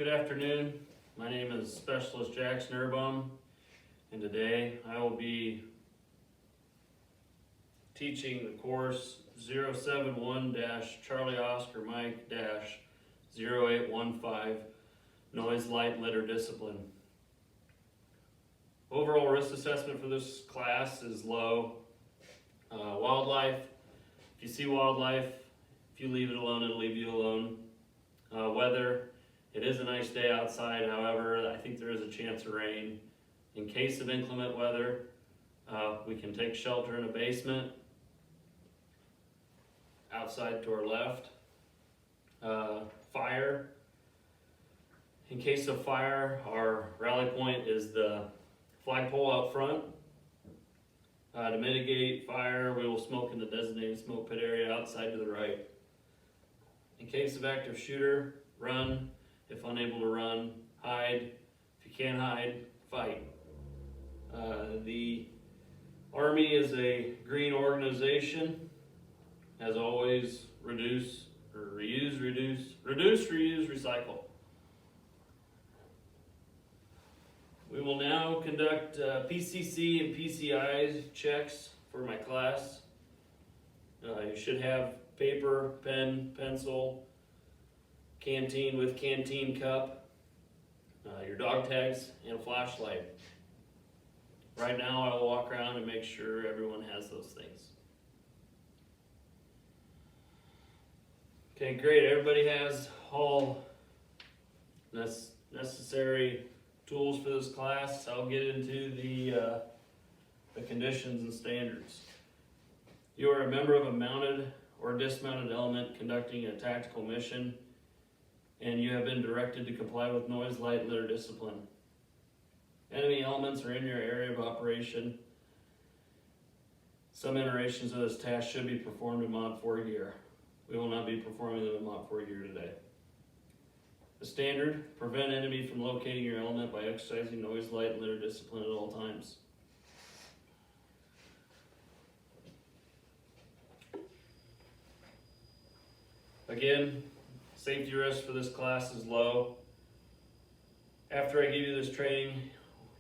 Good afternoon. My name is Specialist Jackson Erbaum, and today I will be teaching the course 071-Charlie Oscar Mike-0815 Noise Light Litter Discipline. Overall risk assessment for this class is low. Wildlife, if you see wildlife, if you leave it alone, it'll leave you alone. Weather, it is a nice day outside, however, I think there is a chance of rain. In case of inclement weather, we can take shelter in a basement outside to our left. Fire, in case of fire, our rally point is the flagpole out front. To mitigate fire, we will smoke in the designated smoke pit area outside to the right. In case of active shooter, run. If unable to run, hide. If you can't hide, fight. The Army is a green organization. As always, reduce, reuse, recycle. We will now conduct PCC and PCI checks for my class. You should have paper, pen, pencil, canteen with canteen cup, your dog tags, and a flashlight. Right now I will walk around and make sure everyone has those things. Okay, great. Everybody has all necessary tools for this class. I'll get into the conditions and standards. You are a member of a mounted or dismounted element conducting a tactical mission, and you have been directed to comply with noise, light, litter discipline. Enemy elements are in your area of operation. Some iterations of this task should be performed in Mod 4 gear. We will not be performing them in Mod 4 gear today. The standard, prevent enemy from locating your element by exercising noise, light, and litter discipline at all times. Again, safety risk for this class is low. After I give you this training,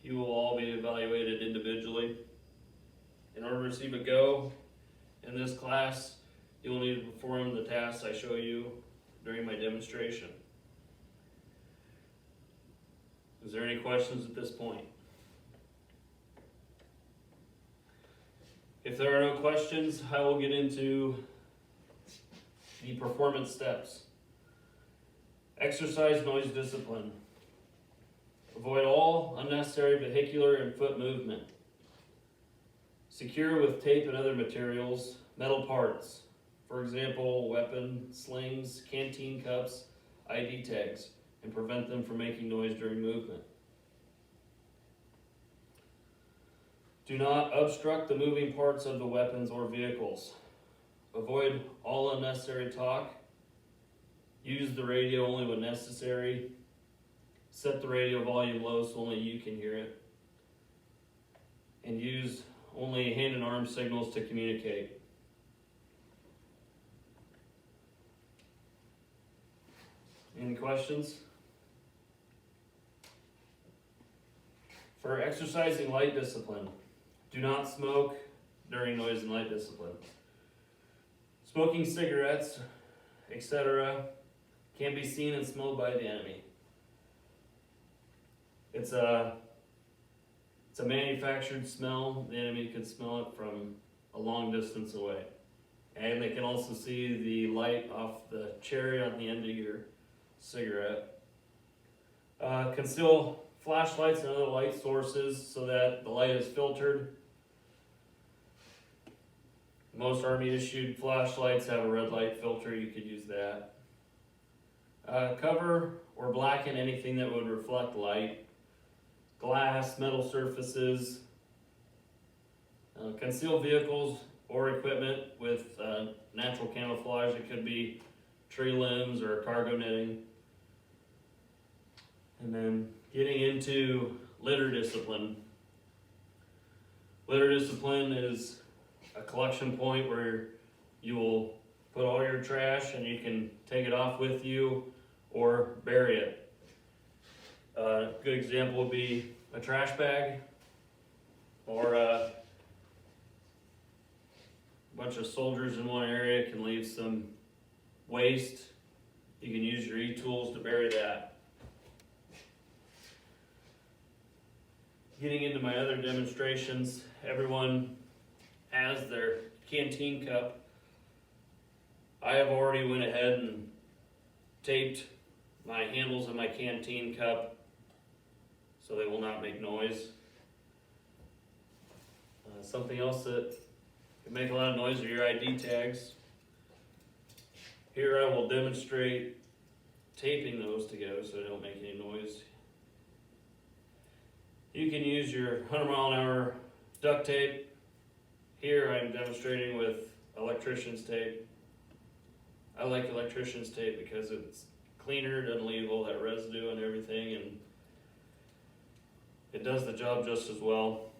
you will all be evaluated individually. In order to receive a go in this class, you will need to perform the tasks I show you during my demonstration. Is there any questions at this point? If there are no questions, I will get into the performance steps. Exercise noise discipline. Avoid all unnecessary vehicular and foot movement. Secure with tape and other materials metal parts. For example, weapon, slings, canteen cups, ID tags, and prevent them from making noise during movement. Do not obstruct the moving parts of the weapons or vehicles. Avoid all unnecessary talk. Use the radio only when necessary. Set the radio volume low so only you can hear it. And use only hand and arm signals to communicate. Any questions? For exercising light discipline, do not smoke during noise and light discipline. Smoking cigarettes, etc., can be seen and smelled by the enemy. It's a manufactured smell. The enemy can smell it from a long distance away. And they can also see the light off the cherry on the end of your cigarette. Conceal flashlights and other light sources so that the light is filtered. Most Army issued flashlights have a red light filter. You could use that. Cover or blacken anything that would reflect light. Glass, metal surfaces. Conceal vehicles or equipment with natural camouflage. It could be tree limbs or cargo netting. And then getting into litter discipline. Litter discipline is a collection point where you will put all your trash and you can take it off with you or bury it. A good example would be a trash bag or a bunch of soldiers in one area can leave some waste. You can use your e-tools to bury that. Getting into my other demonstrations, everyone has their canteen cup. I have already went ahead and taped my handles of my canteen cup so they will not make noise. Something else that can make a lot of noise are your ID tags. Here I will demonstrate taping those together so they don't make any noise. You can use your 100-mile-an-hour duct tape. Here I'm demonstrating with electrician's tape. I like electrician's tape because it's cleaner, doesn't leave all that residue and everything, and it does the job just as well.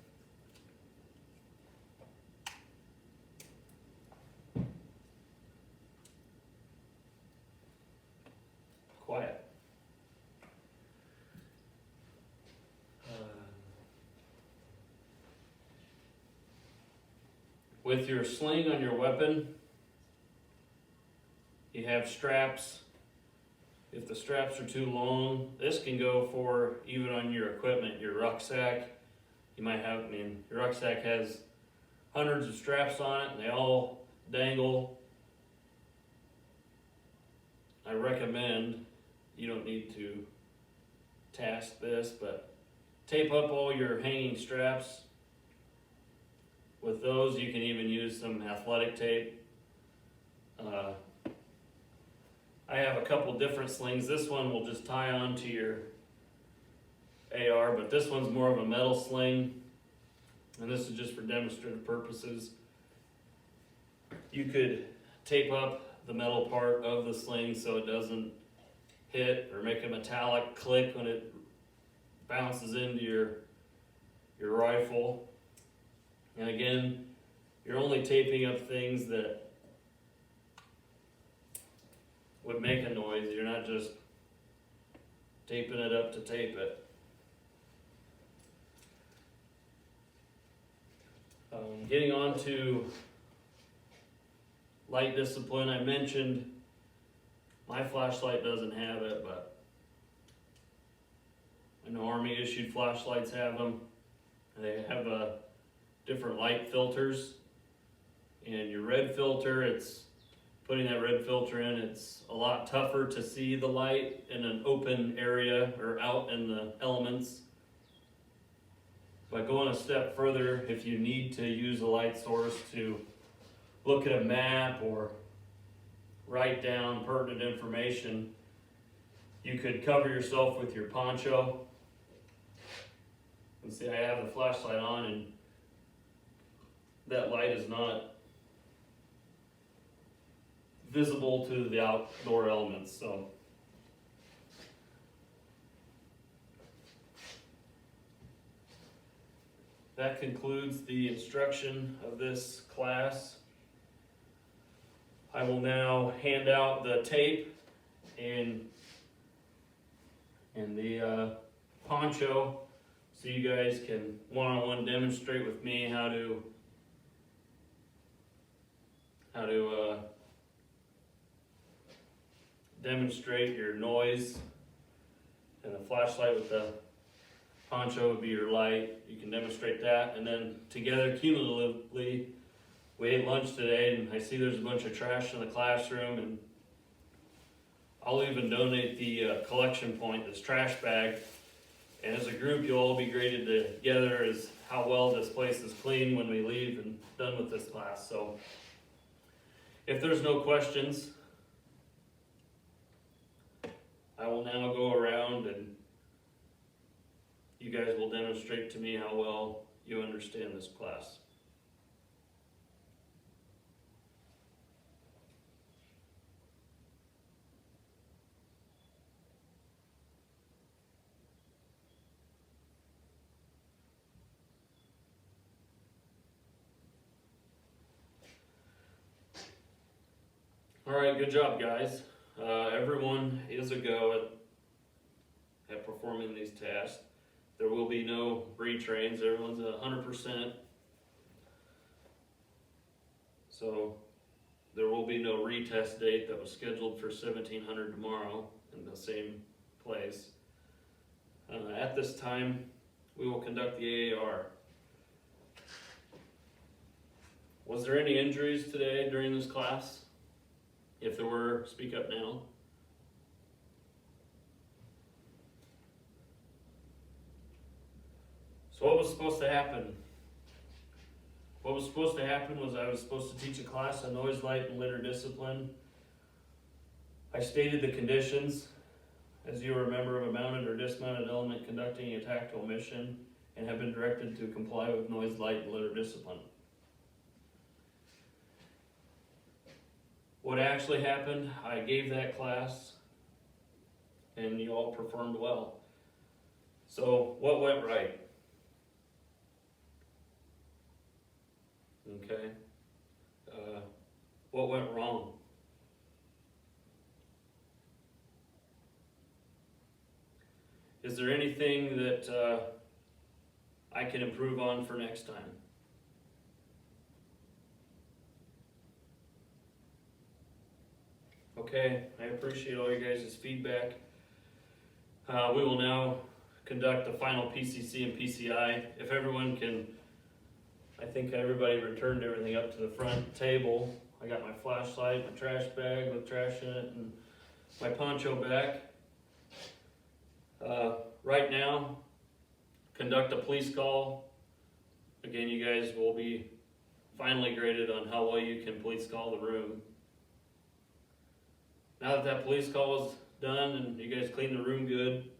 Quiet. With your sling on your weapon, you have straps. If the straps are too long, this can go for even on your equipment, your rucksack. You might have, your rucksack has hundreds of straps on it and they all dangle. I recommend, you don't need to task this, but tape up all your hanging straps. With those, you can even use some athletic tape. I have a couple different slings. This one will just tie on to your AR, but this one's more of a metal sling, and this is just for demonstrative purposes. You could tape up the metal part of the sling so it doesn't hit or make a metallic click when it bounces into your rifle. And again, you're only taping up things that would make a noise. You're not just taping it up to tape it. Getting on to light discipline, I mentioned my flashlight doesn't have it, but I know Army issued flashlights have them. They have different light filters, and your red filter, putting that red filter in, it's a lot tougher to see the light in an open area or out in the elements. By going a step further, if you need to use a light source to look at a map or write down pertinent information, you could cover yourself with your poncho. And see, I have the flashlight on and that light is not visible to the outdoor elements. So that concludes the instruction of this class. I will now hand out the tape and the poncho so you guys can one-on-one demonstrate with me how to demonstrate your noise, and the flashlight with the poncho would be your light. You can demonstrate that, and then together cumulatively, we ate lunch today, and I see there's a bunch of trash in the classroom, and I'll even donate the collection point, this trash bag, and as a group you'll all be graded together as how well this place is clean when we leave and done with this class. So if there's no questions, I will now go around and you guys will demonstrate to me how well you understand this class. All right, good job, guys. Everyone is a go at performing these tasks. There will be no retrains, everyone's 100%. So there will be no retest date that was scheduled for 1700 tomorrow in the same place. At this time, we will conduct the AAR. Was there any injuries today during this class? If there were, speak up now. So what was supposed to happen? What was supposed to happen was I was supposed to teach a class on noise, light, and litter discipline. I stated the conditions. As you are a member of a mounted or dismounted element conducting a tactical mission and have been directed to comply with noise, light, and litter discipline. What actually happened, I gave that class and you all performed well. So what went right? Okay. What went wrong? Is there anything that I can improve on for next time? Okay, I appreciate all you guys' feedback. We will now conduct the final PCC and PCI. If everyone can, I think everybody returned everything up to the front table. I got my flashlight, my trash bag with trash in it, and my poncho back. Right now, conduct a police call. Again, you guys will be finally graded on how well you can police call the room. Now that that police call is done and you guys cleaned the room good,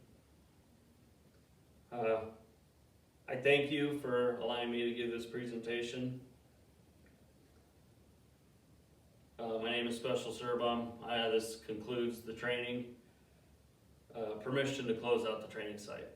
I thank you for allowing me to give this presentation. My name is Special Serbaum. This concludes the training. Permission to close out the training site.